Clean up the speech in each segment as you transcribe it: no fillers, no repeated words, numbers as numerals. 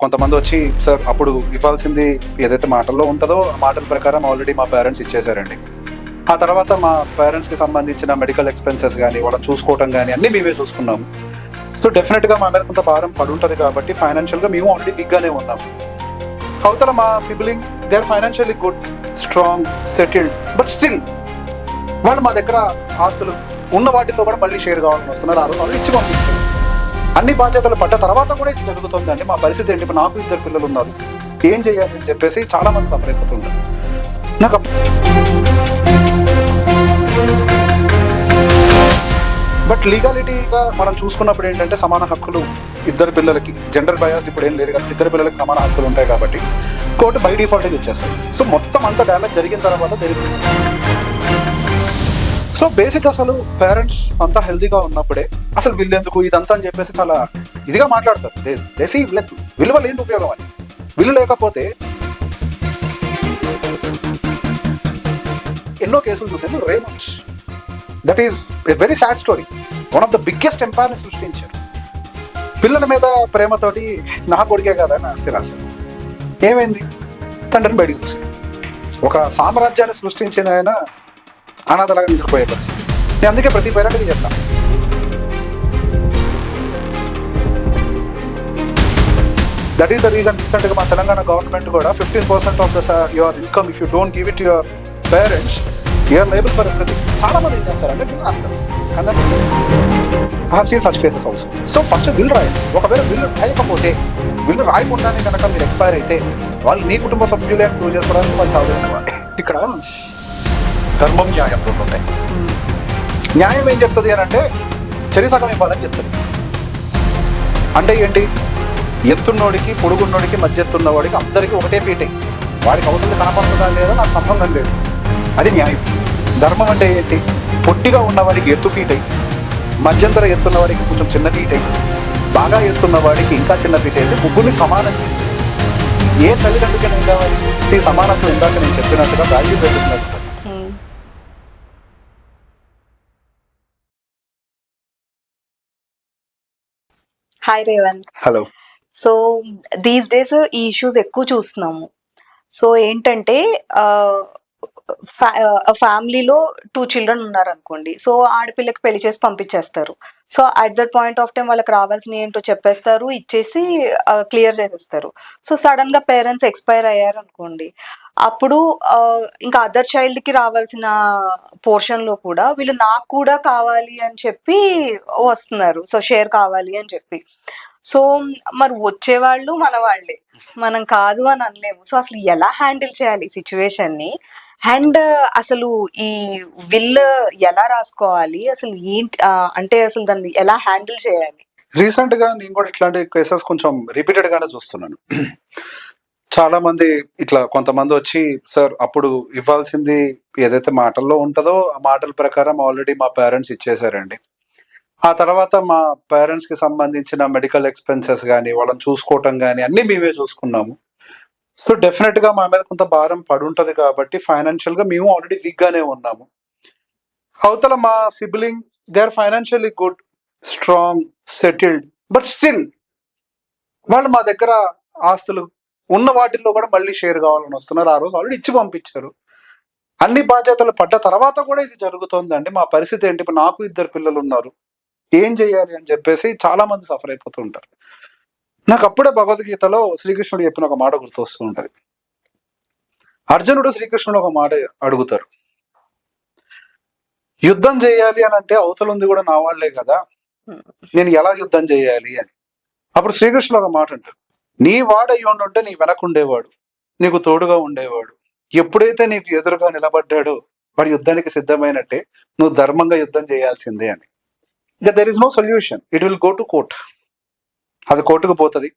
కొంతమంది వచ్చి సార్ అప్పుడు ఇవ్వాల్సింది ఏదైతే మాటల్లో ఉంటుందో ఆ మాటల ప్రకారం ఆల్రెడీ మా పేరెంట్స్ ఇచ్చేసారండి. ఆ తర్వాత మా పేరెంట్స్కి సంబంధించిన మెడికల్ ఎక్స్పెన్సెస్ కానీ వాళ్ళని చూసుకోవటం కానీ అన్నీ మేమే చూసుకున్నాము. సో డెఫినెట్గా మా మీద కొంత భారం పడి ఉంటుంది కాబట్టి ఫైనాన్షియల్గా మేము ఆల్రెడీ బిగ్గానే ఉన్నాము. అవతల మా sibling they are financially good, strong, settled, but still వాళ్ళు మా దగ్గర ఆస్తులు ఉన్న వాటిల్లో కూడా మళ్ళీ షేర్ కావాలని వస్తున్నారు. ఆ రోజు వాళ్ళు ఇచ్చి పంపిస్తారు. అన్ని బాధ్యతలు పడ్డ తర్వాత కూడా ఇది జరుగుతుందండి. మా పరిస్థితి ఏంటి? ఇప్పుడు నాకు 2 పిల్లలు ఉన్నారు, ఏం చేయాలి అని చెప్పేసి చాలా మంది సఫర్ అయిపోతుంటారు. నాకు బట్ లీగాలిటీగా మనం చూసుకున్నప్పుడు ఏంటంటే సమాన హక్కులు ఇద్దరు పిల్లలకి, జెండర్ బయాస్ ఇప్పుడు ఏం లేదు కదా, ఇద్దరు పిల్లలకి సమాన హక్కులు ఉంటాయి కాబట్టి కోర్టు బై డిఫాల్ట్గా ఇచ్చేస్తుంది. సో మొత్తం అంతా డ్యామేజ్ జరిగిన తర్వాత జరిగింది. సో బేసిక్ అసలు పేరెంట్స్ అంతా హెల్తీగా ఉన్నప్పుడే అసలు వీళ్ళెందుకు ఇదంతా అని చెప్పేసి చాలా ఇదిగా మాట్లాడతారు. దేశీ విలువలు ఏంటి ఉపయోగం అని. విలువ లేకపోతే ఎన్నో కేసులు చూసాను. Raymonds, that is a very sad story. One of the biggest ఎంపైర్ని సృష్టించారు. పిల్లల మీద ప్రేమతోటి నా కొడుకే కదా అని ఆశ ఏమైంది? తండ్రిని బయటికి చూసాడు. ఒక సామ్రాజ్యాన్ని సృష్టించిన ఆయన అనాథలాగా నిద్రపోయే పరిస్థితి. నేను అందుకే ప్రతి పేరెంట్కి చెప్తాను, దట్ ఈస్ ద రీజన్. రీసెంట్గా మా తెలంగాణ గవర్నమెంట్ కూడా 15% of the your income if you don't give it your parents you're liable for everything. చాలా మంది ఏం చేస్తారంటే బిల్ రాస్తారు. I have seen such cases also. So first bill రాయండి. ఒకవేళ బిల్లు రాయకపోతే, బిల్లు రాయకుండానే కనుక మీరు ఎక్స్పైర్ అయితే వాళ్ళు నీ కుటుంబ సభ్యులే ప్రూవ్ చేసుకోవడానికి వాళ్ళు చదువుకోవాలి. ఇక్కడ ధర్మం, న్యాయం రెండు ఉంటాయి. న్యాయం ఏం చెప్తుంది అని అంటే చెరిసగం ఇవ్వాలని చెప్తుంది. అంటే ఏంటి? ఎత్తున్నోడికి పొడుగున్నోడికి మధ్య ఎత్తున్నవాడికి అందరికీ ఒకటే పీటే. వాడికి అవుతుంది కనపడుతుందా లేదా నాకు సంబంధం లేదు. అది న్యాయం. ధర్మం అంటే ఏంటి? పొట్టిగా ఉన్నవాడికి ఎత్తు పీటై, మధ్యంతర ఎత్తున్నవాడికి కొంచెం చిన్న పీటై, బాగా ఎత్తున్నవాడికి ఇంకా చిన్న పీటేసి ముగ్గురిని సమానం చేసి, ఏ తల్లిదండ్రులకి కావాలి ఈ సమానత్వం? ఇందాక నేను చెప్పినట్టుగా వాల్యూ పెరుగుతున్నట్టు. Hi Revanth. Hello. So these days ఈ ఇష్యూస్ ఎక్కువ చూస్తున్నాము. సో ఏంటంటే ఫ్యామిలీలో 2 చిల్డ్రన్ ఉన్నారనుకోండి. సో ఆడపిల్లకి పెళ్లి చేసి పంపించేస్తారు. So at that point of time వాళ్ళకి రావాల్సిన ఏంటో చెప్పేస్తారు, ఇచ్చేసి క్లియర్ చేసేస్తారు. సో సడన్ గా పేరెంట్స్ ఎక్స్పైర్ అయ్యారు అనుకోండి, అప్పుడు ఇంకా అదర్ చైల్డ్ కి రావాల్సిన పోర్షన్ లో కూడా వీళ్ళు నాకు కూడా కావాలి అని చెప్పి వస్తున్నారు. సో షేర్ కావాలి అని చెప్పి. సో మరి వచ్చేవాళ్ళు మన వాళ్ళే, మనం కాదు అని అనలేము. సో అసలు ఎలా హ్యాండిల్ చేయాలి ఈ సిచ్యువేషన్ ని? అండ్ అసలు ఈ విల్ ఎలా రాసుకోవాలి? అసలు ఏంటి అంటే అసలు దాన్ని ఎలా హ్యాండిల్ చేయాలి? రీసెంట్ గా నేను కూడా ఇట్లాంటి కేసెస్ కొంచెం రిపీటెడ్ గానే చూస్తున్నాను. చాలా మంది ఇట్లా కొంతమంది వచ్చి సార్ అప్పుడు ఇవ్వాల్సింది ఏదైతే మాటల్లో ఉంటుందో ఆ మాటల ప్రకారం ఆల్రెడీ మా పేరెంట్స్ ఇచ్చేసారండి. ఆ తర్వాత మా పేరెంట్స్కి సంబంధించిన మెడికల్ ఎక్స్పెన్సెస్ కానీ వాళ్ళని చూసుకోవటం కానీ అన్నీ మేమే చూసుకున్నాము. సో డెఫినెట్గా మా మీద కొంత భారం పడి ఉంటుంది కాబట్టి ఫైనాన్షియల్గా మేము ఆల్రెడీ వీక్గానే ఉన్నాము. అవతల మా sibling they are financially good, strong, settled, but still వాళ్ళు మా దగ్గర ఆస్తులు ఉన్న వాటిల్లో కూడా మళ్ళీ షేర్ కావాలని వస్తున్నారు. ఆ రోజు ఆల్రెడీ ఇచ్చి పంపించారు. అన్ని బాధ్యతలు పడ్డ తర్వాత కూడా ఇది జరుగుతుందండి. మా పరిస్థితి ఏంటి? ఇప్పుడు నాకు 2 పిల్లలు ఉన్నారు, ఏం చేయాలి అని చెప్పేసి చాలా మంది సఫర్ అయిపోతూ ఉంటారు. నాకు అప్పుడే భగవద్గీతలో శ్రీకృష్ణుడు చెప్పిన ఒక మాట గుర్తొస్తూ ఉంటది. అర్జునుడు శ్రీకృష్ణుడు ఒక మాట అడుగుతారు, యుద్ధం చేయాలి అని అంటే అవతల ఉంది కూడా నా వాళ్లే కదా, నేను ఎలా యుద్ధం చేయాలి అని. అప్పుడు శ్రీకృష్ణుడు ఒక మాట అంటారు, నీ వాడై ఉండుంటే నీ వెనకుండేవాడు, నీకు తోడుగా ఉండేవాడు. ఎప్పుడైతే నీకు ఎదురుగా నిలబడ్డాడో వాడు యుద్ధానికి సిద్ధమైనట్టే, నువ్వు ధర్మంగా యుద్ధం చేయాల్సిందే అని. ఇంకా there is no solution, it will go to court. అది కోర్టుకు పోతుంది.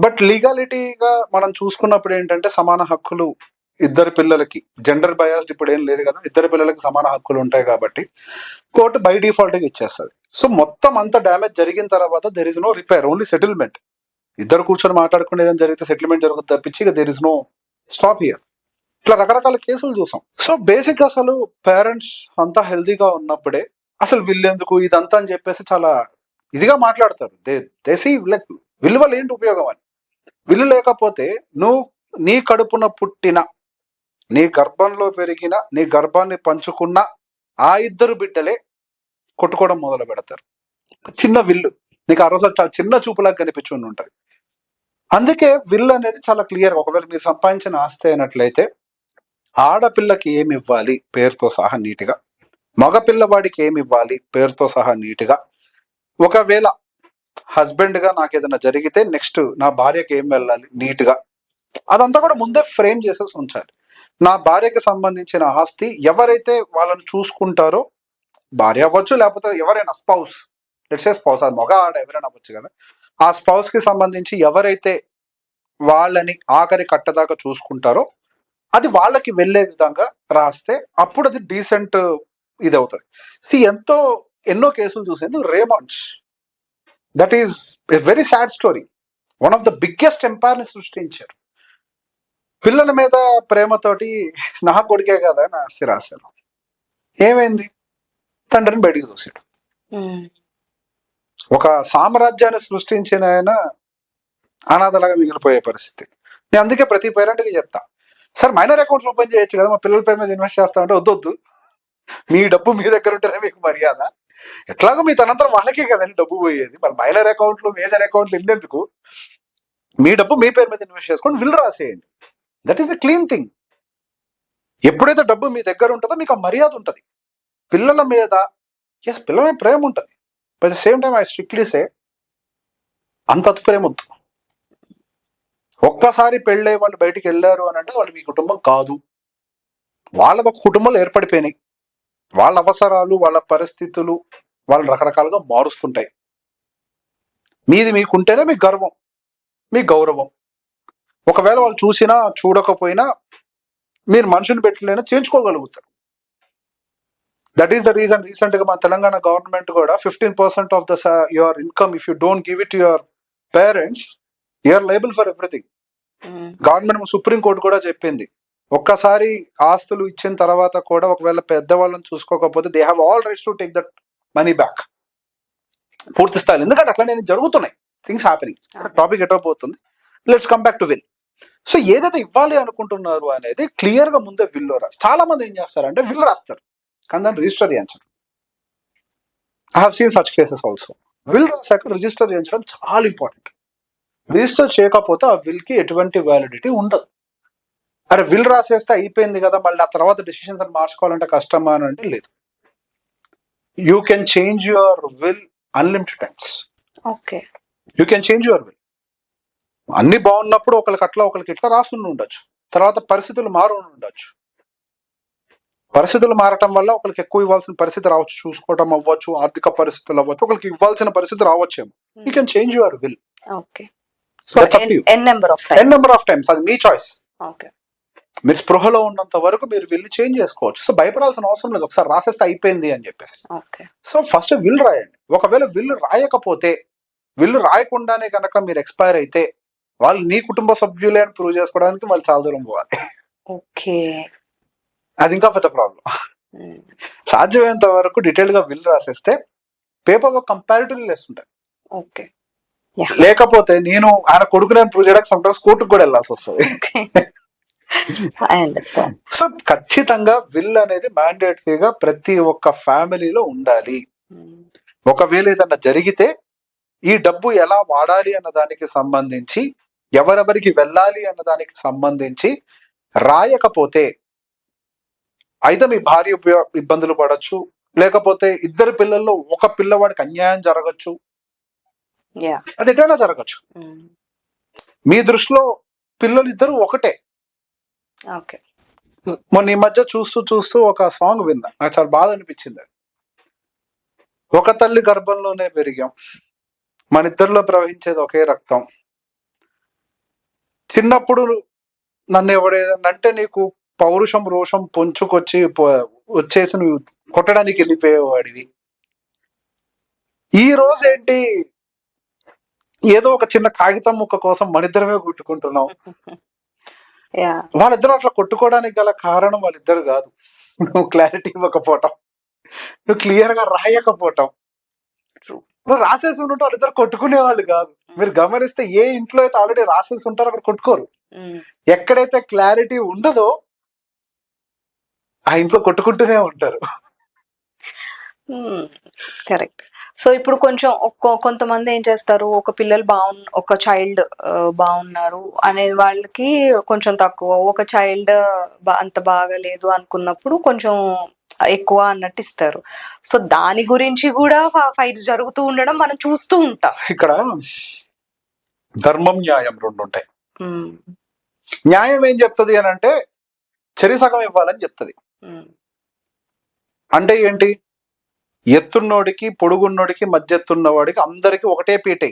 బట్ లీగాలిటీగా మనం చూసుకున్నప్పుడు ఏంటంటే సమాన హక్కులు ఇద్దరు పిల్లలకి, జెండర్ బయాస్డ్ ఇప్పుడు ఏం లేదు కదా, ఇద్దరు పిల్లలకి సమాన హక్కులు ఉంటాయి కాబట్టి కోర్టు బై డిఫాల్ట్గా ఇచ్చేస్తుంది. సో మొత్తం అంత డ్యామేజ్ జరిగిన తర్వాత there is no repair, only settlement. ఇద్దరు కూర్చొని మాట్లాడుకుని ఏదైనా జరిగితే సెటిల్మెంట్ జరుగుతుంది తప్పించి ఇక there is no stop here. ఇట్లా రకరకాల కేసులు చూసాం. సో బేసిక్ అసలు పేరెంట్స్ అంతా హెల్తీగా ఉన్నప్పుడే అసలు వీళ్ళెందుకు ఇదంతా అని చెప్పేసి చాలా ఇదిగా మాట్లాడతారు. దేశీ విలువలు ఏంటి ఉపయోగం అని. విల్లు లేకపోతే నువ్వు నీ కడుపున పుట్టిన, నీ గర్భంలో పెరిగిన, నీ గర్భాన్ని పంచుకున్న ఆ ఇద్దరు బిడ్డలే కొట్టుకోవడం మొదలు పెడతారు. చిన్న విల్లు నీకు ఆ రోజు చాలా చిన్న చూపులాగా కనిపించి ఉంటుంది. అందుకే విల్లు అనేది చాలా క్లియర్. ఒకవేళ మీరు సంపాదించిన ఆస్తి అయినట్లయితే ఆడపిల్లకి ఏమి ఇవ్వాలి పేరుతో సహా నీట్గా, మగ పిల్లవాడికి ఏమి ఇవ్వాలి పేరుతో సహా నీట్గా, ఒకవేళ హస్బెండ్ గా నాకు ఏదైనా జరిగితే నెక్స్ట్ నా భార్యకి ఏం వెళ్ళాలి నీట్గా, అదంతా కూడా ముందే ఫ్రేమ్ చేసేసి ఉంచాలి. నా భార్యకి సంబంధించిన ఆస్తి ఎవరైతే వాళ్ళని చూసుకుంటారో, భార్య అవ్వచ్చు లేకపోతే ఎవరైనా స్పౌస్, లెట్స్ సే స్పౌస్, అది మగ ఆడ ఎవరైనా అవ్వచ్చు కదా, ఆ స్పౌస్ కి సంబంధించి ఎవరైతే వాళ్ళని ఆఖరి కట్టదాకా చూసుకుంటారో అది వాళ్ళకి వెళ్ళే విధంగా రాస్తే అప్పుడు అది డీసెంట్ ఇది అవుతుంది. ఎన్నో కేసులు చూసేది Raymonds. That is a very sad story. One of the biggest empire ని సృష్టించారు. పిల్లల మీద ప్రేమతోటి నా కొడుకే కదా అని ఆస్తి రాశాను. ఏమైంది? తండ్రిని బయటికి చూసాడు. ఒక సామ్రాజ్యాన్ని సృష్టించిన ఆయన అనాథలాగా మిగిలిపోయే పరిస్థితి. నేను అందుకే ప్రతి పేరెంట్కి చెప్తా, సార్ మైనర్ అకౌంట్స్ ఓపెన్ చేయొచ్చు కదా, మా పిల్లల పేరు మీద ఇన్వెస్ట్ చేస్తామంటే వద్దొద్దు, మీ డబ్బు మీ దగ్గర ఉంటేనే మీకు మర్యాద. ఎట్లాగో మీ తనంతరం వాళ్ళకే కదండి డబ్బు పోయేది, మరి మైనర్ అకౌంట్లు మేజర్ అకౌంట్లు వెళ్ళేందుకు? మీ డబ్బు మీ పేరు మీద ఇన్వెస్ట్ చేసుకొని విల్ రాసేయండి. That is the clean thing. ఎప్పుడైతే డబ్బు మీ దగ్గర ఉంటుందో మీకు ఆ మర్యాద ఉంటుంది. పిల్లల మీద పిల్లల మీద ప్రేమ ఉంటుంది, but the same time I strictly say అంత ప్రేమ వద్దు. ఒక్కసారి పెళ్ళై వాళ్ళు బయటికి వెళ్ళారు అని అంటే వాళ్ళు మీ కుటుంబం కాదు. వాళ్ళది ఒక కుటుంబంలో ఏర్పడిపోయినాయి. వాళ్ళ అవసరాలు, వాళ్ళ పరిస్థితులు వాళ్ళు రకరకాలుగా మారుస్తుంటాయి. మీది మీకుంటేనే మీ గర్వం, మీ గౌరవం. ఒకవేళ వాళ్ళు చూసినా చూడకపోయినా మీరు మనుషుని పెట్టలేనా చేయించుకోగలుగుతారు. That is the reason recent గా మన తెలంగాణ గవర్నమెంట్ కూడా 15% of the your income if you don't give it to your parents you are liable for everything. Government supreme court కూడా చెప్పింది, ఒక్కసారి ఆస్తులు ఇచ్చిన తర్వాత కూడా ఒకవేళ పెద్దవాళ్ళని చూసుకోకపోతే they have all rights to take that money back. పూర్తి స్థాయిలో, ఎందుకంటే అట్లా నేను జరుగుతున్నాయి థింగ్స్ హ్యాపెనింగ్. టాపిక్ ఎటో పోతుంది, let's come back to will. So ఏదైతే ఇవ్వాలి అనుకుంటున్నారు అనేది క్లియర్ గా ముందే విల్ రాసి, చాలా మంది ఏం చేస్తారంటే విల్ రాస్తారు కానీ దాన్ని రిజిస్టర్ చేయించరు. I have seen such cases also. Will రాసాక రిజిస్టర్ చేయించడం చాలా ఇంపార్టెంట్. రిజిస్టర్ చేయకపోతే ఆ విల్ కి ఎటువంటి వ్యాలిడిటీ ఉండదు. అరే విల్ రాసేస్తే అయిపోయింది కదా, మళ్ళీ ఆ తర్వాత డెసిషన్స్ అని మార్చుకోవాలంటే కష్టమా అని అంటే లేదు. You can change your will unlimited times. Okay, you can change your will. అన్ని బాగున్నప్పుడు ఒకరికి అట్లా ఒకరికి ఇట్లా రాసుకుని ఉండొచ్చు, తర్వాత పరిస్థితులు మారు ఉండొచ్చు. పరిస్థితులు మారటం వల్ల ఒకరికి ఎక్కువ ఇవ్వాల్సిన పరిస్థితి రావచ్చు, చూసుకోవటం అవ్వచ్చు, ఆర్థిక పరిస్థితులు అవ్వచ్చు, ఒకరికి ఇవ్వాల్సిన పరిస్థితి రావచ్చేమో. You can change your will. Okay, so n number of times, అది మీ చాయిస్. ఓకే, మీరు స్పృహలో ఉన్నంత వరకు మీరు విల్ చేంజ్ చేసుకోవచ్చు. సో భయపడాల్సిన అవసరం లేదు, ఒకసారి రాసేస్తే అయిపోయింది అని చెప్పేసి. ఓకే, సో ఫస్ట్ విల్ రాయండి. ఒకవేళ విల్ రాయకపోతే, విల్ రాయకుండానే కనుక మీరు ఎక్స్పైర్ అయితే వాళ్ళు నీ కుటుంబ సభ్యులే అని ప్రూవ్ చేసుకోవడానికి వాళ్ళు చాలా దూరం పోవాలి. ఓకే, అది ఇంకా పెద్ద ప్రాబ్లం. సాధ్యమైనంత వరకు డీటెయిల్ గా విల్ రాసేస్తే పేపర్ వర్క్ కంపారిటివ్లీ లెస్ ఉంటుంది. ఓకే, లేకపోతే నేను ఆయన కొడుకునే ప్రూవ్ చేయడానికి సమ్టైమ్స్ కోర్టుకు కూడా వెళ్ళాల్సి వస్తుంది. సో ఖచ్చితంగా విల్ అనేది మ్యాండేటరీగా ప్రతి ఒక్క ఫ్యామిలీలో ఉండాలి. ఒకవేళ ఏదన్నా జరిగితే ఈ డబ్బు ఎలా వాడాలి అన్న దానికి సంబంధించి, ఎవరెవరికి వెళ్ళాలి అన్న దానికి సంబంధించి రాయకపోతే అయితే మీ భార్య ఇబ్బందులు పడవచ్చు, లేకపోతే ఇద్దరు పిల్లల్లో ఒక పిల్లవాడికి అన్యాయం జరగచ్చు, అది ఎటైనా జరగచ్చు. మీ దృష్టిలో పిల్లలు ఇద్దరు ఒకటే. మొన్న ఈ మధ్య చూస్తూ ఒక సాంగ్ విన్నా, నాకు చాలా బాధ అనిపించింది. ఒక తల్లి గర్భంలోనే పెరిగాం, మన ఇద్దరిలో ప్రవహించేది ఒకే రక్తం. చిన్నప్పుడు నన్ను ఎవడేదంటే నీకు పౌరుషం రోషం పొంచుకొచ్చి వచ్చేసి నువ్వు కొట్టడానికి వెళ్ళిపోయేవాడివి. ఈ రోజు ఏంటి, ఏదో ఒక చిన్న కాగితం ముక్క కోసం మనిద్దరమే కొట్టుకుంటున్నాం. వాళ్ళిద్దరు అట్లా కొట్టుకోవడానికి గల కారణం వాళ్ళిద్దరు కాదు, నువ్వు క్లారిటీ ఇవ్వకపోవటం, నువ్వు క్లియర్ గా రాయకపోవటం. నువ్వు రాసేసి ఉన్నట్టు వాళ్ళిద్దరు కొట్టుకునే వాళ్ళు కాదు. మీరు గమనిస్తే ఏ ఇంట్లో అయితే ఆల్రెడీ రాసేసి ఉంటారో అక్కడ కొట్టుకోరు. ఎక్కడైతే క్లారిటీ ఉండదో ఆ ఇంట్లో కొట్టుకుంటూనే ఉంటారు. కరెక్ట్. సో ఇప్పుడు కొంచెం కొంతమంది ఏం చేస్తారు, ఒక చైల్డ్ బాగున్నారు అనే వాళ్ళకి కొంచెం తక్కువ, ఒక చైల్డ్ అంత బాగలేదు అనుకున్నప్పుడు కొంచెం ఎక్కువ అన్నట్టు ఇస్తారు. సో దాని గురించి కూడా ఫైట్స్ జరుగుతూ ఉండడం మనం చూస్తూ ఉంటాం. ఇక్కడ ధర్మం న్యాయం రెండు ఉంటాయి. న్యాయం ఏం చెప్తుంది అని అంటే చెరి సగం ఇవ్వాలని చెప్తుంది. అంటే ఏంటి, ఎత్తున్నోడికి పొడుగున్నోడికి మధ్య ఎత్తున్నవాడికి అందరికి ఒకటే పీటే,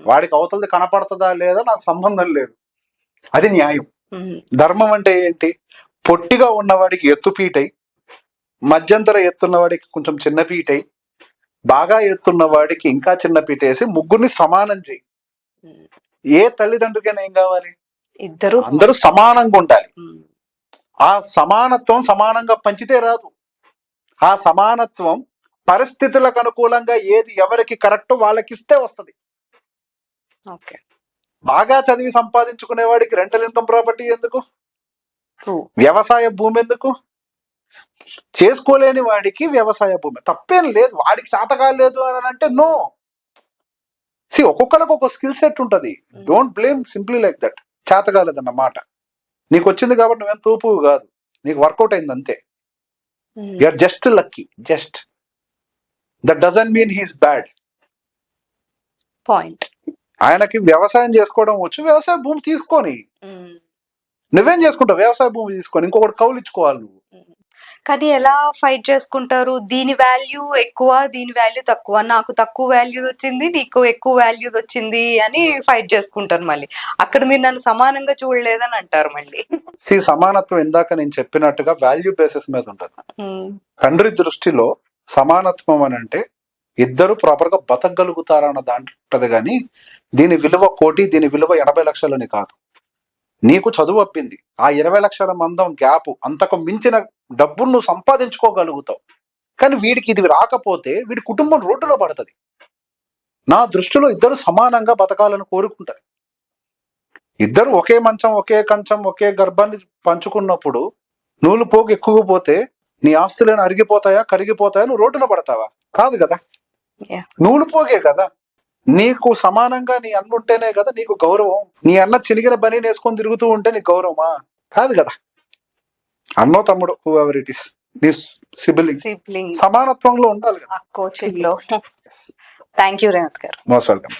వాడికి అవతలది కనపడుతుందా లేదా నాకు సంబంధం లేదు, అది న్యాయం. ధర్మం అంటే ఏంటి, పొట్టిగా ఉన్నవాడికి ఎత్తు పీటై, మధ్యంతర ఎత్తున్నవాడికి కొంచెం చిన్న పీటై, బాగా ఎత్తున్న వాడికి ఇంకా చిన్న పీటేసి ముగ్గురిని సమానం చేయి. ఏ తల్లిదండ్రులకైనా ఏం కావాలి, అందరూ సమానంగా ఉండాలి. ఆ సమానత్వం సమానంగా పంచితే రాదు. ఆ సమానత్వం పరిస్థితులకు అనుకూలంగా ఏది ఎవరికి కరెక్ట్ వాళ్ళకి ఇస్తే వస్తుంది. బాగా చదివి సంపాదించుకునే వాడికి రెంటల్ ఇన్కమ్ ప్రాపర్టీ ఎందుకు, వ్యవసాయ భూమి ఎందుకు, చేసుకోలేని వాడికి వ్యవసాయ భూమి తప్పేం లేదు, వాడికి చేతకాలేదు అని అంటే నో. ఒక్కొక్కరికి ఒక్కొక్క స్కిల్ సెట్ ఉంటుంది. Don't blame simply like that. చేతకాలేదన్న మాట, నీకు వచ్చింది కాబట్టి నువ్వేం తూపు కాదు, నీకు వర్కౌట్ అయింది అంతే. You're just lucky, just that doesn't mean he's bad. Point. ఆయనకి వ్యవసాయం చేసుకోవడం వచ్చు, వ్యవసాయ భూమి తీసుకొని నువ్వేం చేసుకుంటావు, వ్యవసాయ భూమి తీసుకొని ఇంకొకటి కౌలు ఇచ్చుకోవాలి నువ్వు. కానీ ఎలా ఫైట్ చేసుకుంటారు, దీని వాల్యూ ఎక్కువ దీని వాల్యూ తక్కువ, నాకు తక్కువ వాల్యూ వచ్చింది నీకు ఎక్కువ వాల్యూ వచ్చింది అని ఫైట్ చేసుకుంటారు. మళ్ళీ అక్కడ మీరు నన్ను సమానంగా చూడలేదని అంటారు మళ్ళీ. సమానత్వం ఇందాక నేను చెప్పినట్టుగా వాల్యూ బేసిస్ మీద ఉంటది. తండ్రి దృష్టిలో సమానత్వం అని అంటే ఇద్దరు ప్రాపర్ గా బతకగలుగుతారన్న దాంట్లో ఉంటది, కానీ దీని విలువ 1 కోటి దీని విలువ 80 లక్షలని కాదు. నీకు చదువు అప్పింది, ఆ 20 లక్షల మందం గ్యాప్, అంతకు మించిన డబ్బును నువ్వు సంపాదించుకోగలుగుతావు, కానీ వీడికి ఇది రాకపోతే వీడి కుటుంబం రోడ్డులో పడుతుంది. నా దృష్టిలో ఇద్దరు సమానంగా బతకాలని కోరుకుంటారు. ఇద్దరు ఒకే మంచం ఒకే కంచం ఒకే గర్భాన్ని పంచుకున్నప్పుడు నూలు పోగు ఎక్కువ పోతే నీ ఆస్తులను అరిగిపోతాయా కరిగిపోతాయా, నువ్వు రోడ్డున పడతావా? కాదు కదా, నూలు పోగే కదా. నీకు సమానంగా నీ అన్న ఉంటేనే కదా నీకు గౌరవం. నీ అన్న చినిగిన బని వేసుకొని తిరుగుతూ ఉంటే నీకు గౌరవమా? కాదు కదా. అన్నో తమ్ముడు హూఎవర్ ఇట్ ఇస్, నీ సిబ్లింగ్ సమానత్వంలో ఉండాలి కదా. థ్యాంక్ యూ రేవంత్ గారు. Most welcome.